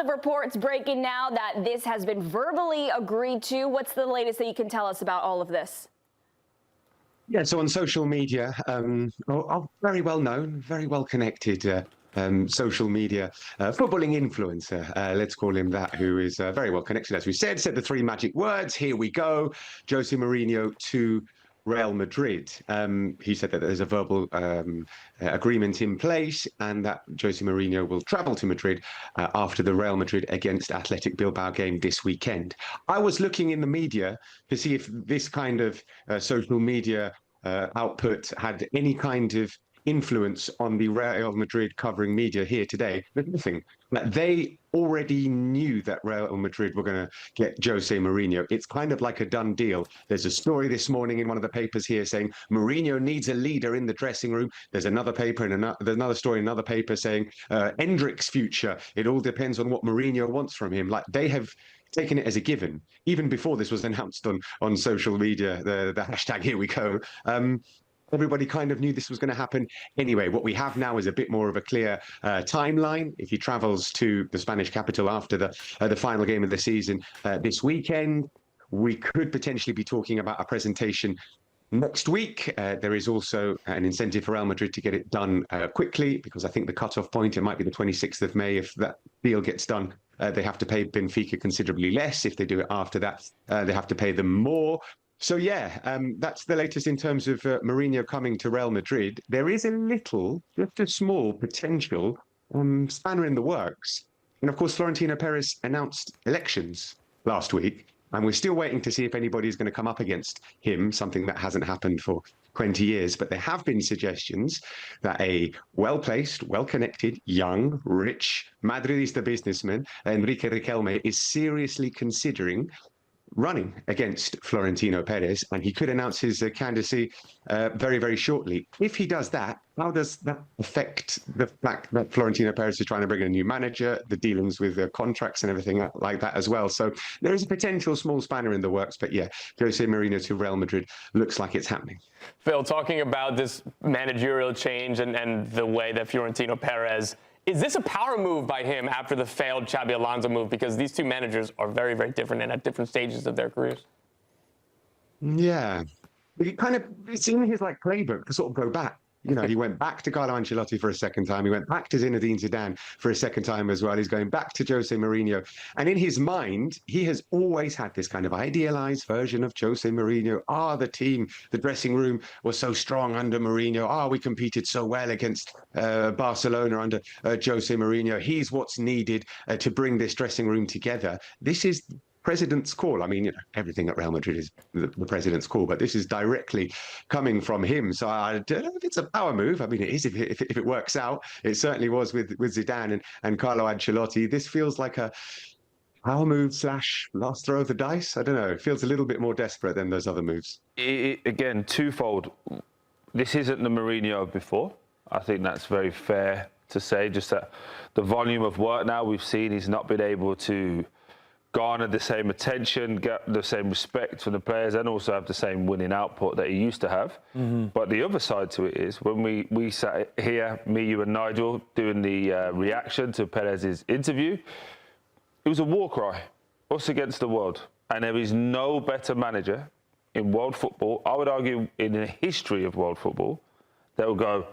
of reports breaking now that this has been verbally agreed to. What's the latest that you can tell us about all of this? Yeah, so on social media, very well known, very well connected social media footballing influencer, let's call him that, who is very well connected, as we said the three magic words, here we go, José Mourinho to Real Madrid. He said that there's a verbal agreement in place and that José Mourinho will travel to Madrid after the Real Madrid against Athletic Bilbao game this weekend. I was looking in the media to see if this kind of social media output had any kind of influence on the Real Madrid covering media here today. There's nothing. They already knew that Real Madrid were going to get José Mourinho. It's kind of like a done deal. There's a story this morning in one of the papers here saying Mourinho needs a leader in the dressing room. There's another paper and there's another story in another paper saying Endrick's future. It all depends on what Mourinho wants from him. Like, they have taken it as a given, even before this was announced on social media, the hashtag here we go. Everybody kind of knew this was going to happen. Anyway, what we have now is a bit more of a clear timeline. If he travels to the Spanish capital after the final game of the season this weekend, we could potentially be talking about a presentation next week. There is also an incentive for Real Madrid to get it done quickly, because I think the cut-off point, it might be the 26th of May. If that deal gets done, they have to pay Benfica considerably less. If they do it after that, they have to pay them more. So yeah, that's the latest in terms of Mourinho coming to Real Madrid. There is a little, just a small potential spanner in the works. And of course, Florentino Pérez announced elections last week, and we're still waiting to see if anybody's going to come up against him, something that hasn't happened for 20 years. But there have been suggestions that a well-placed, well-connected, young, rich Madridista businessman, Enrique Riquelme, is seriously considering running against Florentino Pérez, and he could announce his candidacy very, very shortly. If he does that, how does that affect the fact that Florentino Pérez is trying to bring in a new manager, the dealings with the contracts and everything like that as well? So there is a potential small spanner in the works, but yeah, José Mourinho to Real Madrid looks like it's happening. Phil, talking about this managerial change and the way that Florentino Pérez, is this a power move by him after the failed Xabi Alonso move? Because these two managers are very, very different and at different stages of their careers. Yeah, it's in his playbook to sort of go back. You know, he went back to Carlo Ancelotti for a second time. He went back to Zinedine Zidane for a second time as well. He's going back to José Mourinho. And in his mind, he has always had this kind of idealized version of José Mourinho. The team, the dressing room was so strong under Mourinho. We competed so well against Barcelona under José Mourinho. He's what's needed to bring this dressing room together. This is president's call. I mean, everything at Real Madrid is the president's call, but this is directly coming from him. So I don't know if it's a power move. I mean, it is if it works out. It certainly was with Zidane and Carlo Ancelotti. This feels like a power move / last throw of the dice. I don't know. It feels a little bit more desperate than those other moves. Again, twofold. This isn't the Mourinho of before. I think that's very fair to say. Just that the volume of work now we've seen, he's not been able to garner the same attention, get the same respect from the players, and also have the same winning output that he used to have. Mm-hmm. But the other side to it is when we sat here, me, you and Nigel, doing the reaction to Perez's interview, it was a war cry, us against the world. And there is no better manager in world football, I would argue in the history of world football, that will go,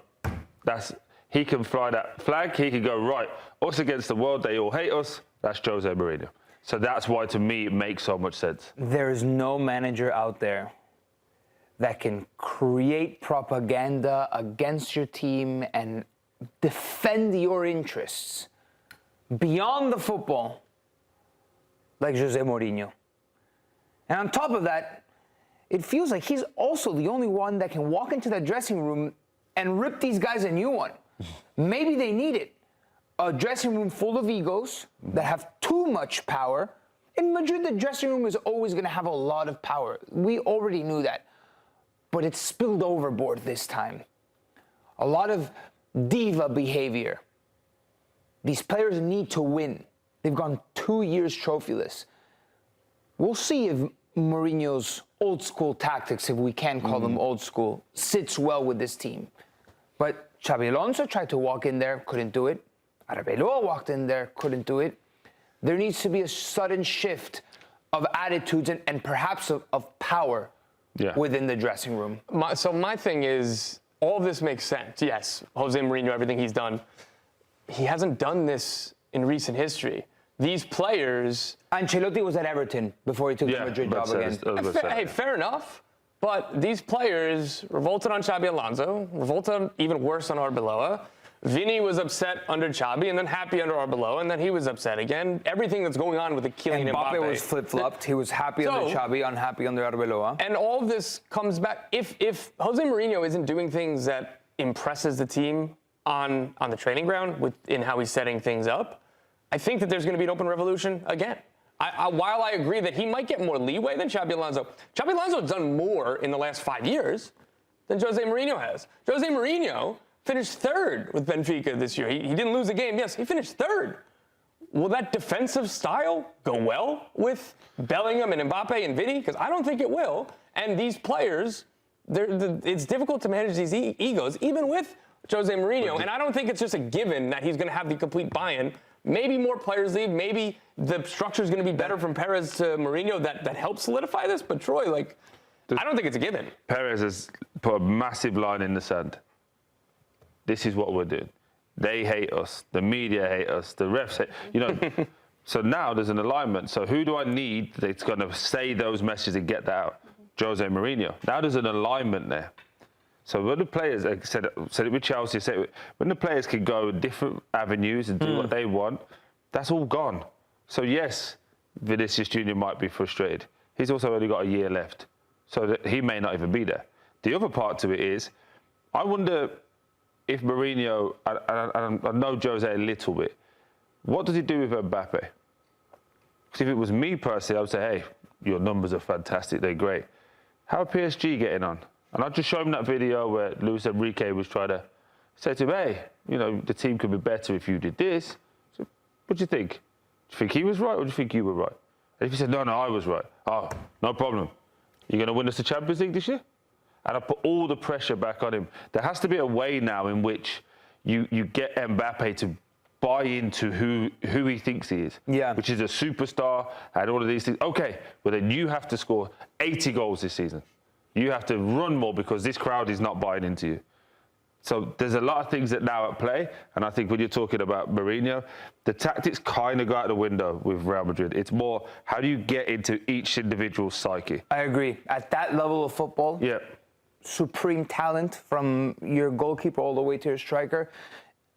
he can fly that flag, he can go, right, us against the world, they all hate us, that's José Mourinho. So that's why, to me, it makes so much sense. There is no manager out there that can create propaganda against your team and defend your interests beyond the football like José Mourinho. And on top of that, it feels like he's also the only one that can walk into that dressing room and rip these guys a new one. Maybe they need it. A dressing room full of egos that have too much power. In Madrid, the dressing room is always going to have a lot of power. We already knew that. But it's spilled overboard this time. A lot of diva behavior. These players need to win. They've gone 2 years trophyless. We'll see if Mourinho's old school tactics, if we can call them old school, sits well with this team. But Xabi Alonso tried to walk in there, couldn't do it. Arbeloa walked in there, couldn't do it. There needs to be a sudden shift of attitudes and perhaps of power within the dressing room. So my thing is, all of this makes sense. Yes, Jose Mourinho, everything he's done. He hasn't done this in recent history. These players... Ancelotti was at Everton before he took the Madrid job again. Hey, fair enough. But these players revolted on Xabi Alonso, revolted even worse on Arbeloa. Vini was upset under Xabi and then happy under Arbeloa, and then he was upset again. Everything that's going on with the Kylian Mbappé. Mbappé was flip-flopped. He was happy under Xabi, unhappy under Arbeloa. And all of this comes back. If Jose Mourinho isn't doing things that impresses the team on the training ground in how he's setting things up, I think that there's going to be an open revolution again. While I agree that he might get more leeway than Xabi Alonso has done more in the last 5 years than Jose Mourinho has. Jose Mourinho finished third with Benfica this year. He didn't lose a game. Yes, he finished third. Will that defensive style go well with Bellingham and Mbappe and Vini? Because I don't think it will. And these players, it's difficult to manage these egos, even with Jose Mourinho. And I don't think it's just a given that he's going to have the complete buy-in. Maybe more players leave. Maybe the structure is going to be better from Pérez to Mourinho that helps solidify this. But Troy, I don't think it's a given. Pérez has put a massive line in the sand. This is what we're doing. They hate us. The media hate us. The refs hate, So now there's an alignment. So who do I need that's going to say those messages and get that out? Jose Mourinho. Now there's an alignment there. So when the players, like I said it with Chelsea, when the players can go different avenues and do what they want, that's all gone. So yes, Vinicius Jr. might be frustrated. He's also only got a year left, so that he may not even be there. The other part to it is, I wonder if Mourinho, I know Jose a little bit, what does he do with Mbappe? Because if it was me personally, I would say, hey, your numbers are fantastic, they're great. How are PSG getting on? And I'd just show him that video where Luis Enrique was trying to say to him, hey, the team could be better if you did this. So, what do you think? Do you think he was right or do you think you were right? And if he said, no, I was right. Oh, no problem. You're going to win us the Champions League this year? And I put all the pressure back on him. There has to be a way now in which you get Mbappe to buy into who he thinks he is, which is a superstar and all of these things. Okay, well then you have to score 80 goals this season. You have to run more because this crowd is not buying into you. So there's a lot of things that now at play, and I think when you're talking about Mourinho, the tactics kind of go out the window with Real Madrid. It's more, how do you get into each individual psyche? I agree. At that level of football, supreme talent from your goalkeeper all the way to your striker,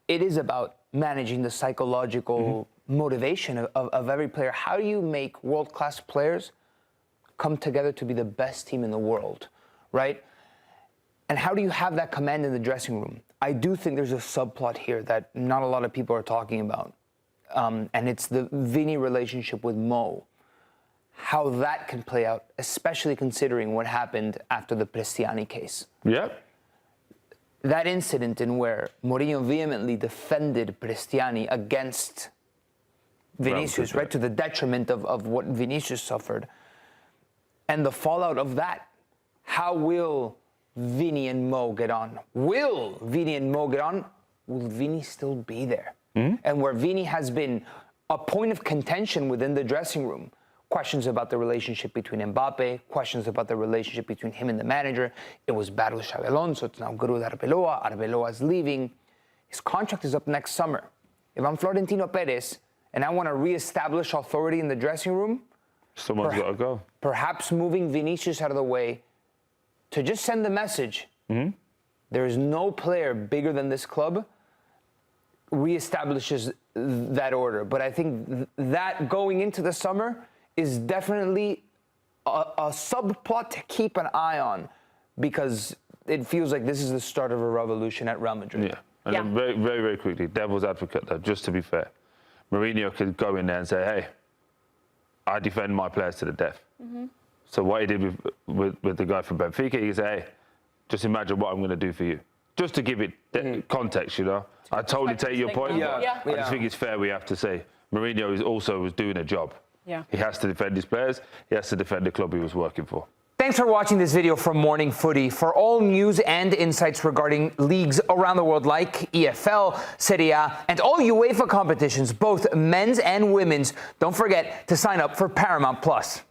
it is about managing the psychological motivation of every player. How do you make world-class players come together to be the best team in the world, right? And how do you have that command in the dressing room? I do think there's a subplot here that not a lot of people are talking about, and it's the Vini relationship with Mo. How that can play out, especially considering what happened after the Prestiani case. Yeah. That incident in where Mourinho vehemently defended Prestiani against Vinicius, right, to the detriment of what Vinicius suffered. And the fallout of that, how will Vini and Mo get on? Will Vini and Mo get on? Will Vini still be there? And where Vini has been a point of contention within the dressing room, questions about the relationship between Mbappe, questions about the relationship between him and the manager. It was bad with Xabi Alonso, it's now good with Arbeloa. Arbeloa is leaving. His contract is up next summer. If I'm Florentino Pérez and I want to reestablish authority in the dressing room, someone's got to go. Perhaps moving Vinicius out of the way to just send the message. There is no player bigger than this club reestablishes that order. But I think that going into the summer is definitely a subplot to keep an eye on, because it feels like this is the start of a revolution at Real Madrid. Yeah. And then very, very, very quickly, devil's advocate though, just to be fair, Mourinho could go in there and say, hey, I defend my players to the death. So what he did with the guy from Benfica, he said, hey, just imagine what I'm going to do for you. Just to give it context, I totally take your point. I just think it's fair we have to say Mourinho was doing a job. He has to defend his players. He has to defend the club he was working for. Thanks for watching this video from Morning Footy. For all news and insights regarding leagues around the world like EFL, Serie A, and all UEFA competitions, both men's and women's, don't forget to sign up for Paramount Plus.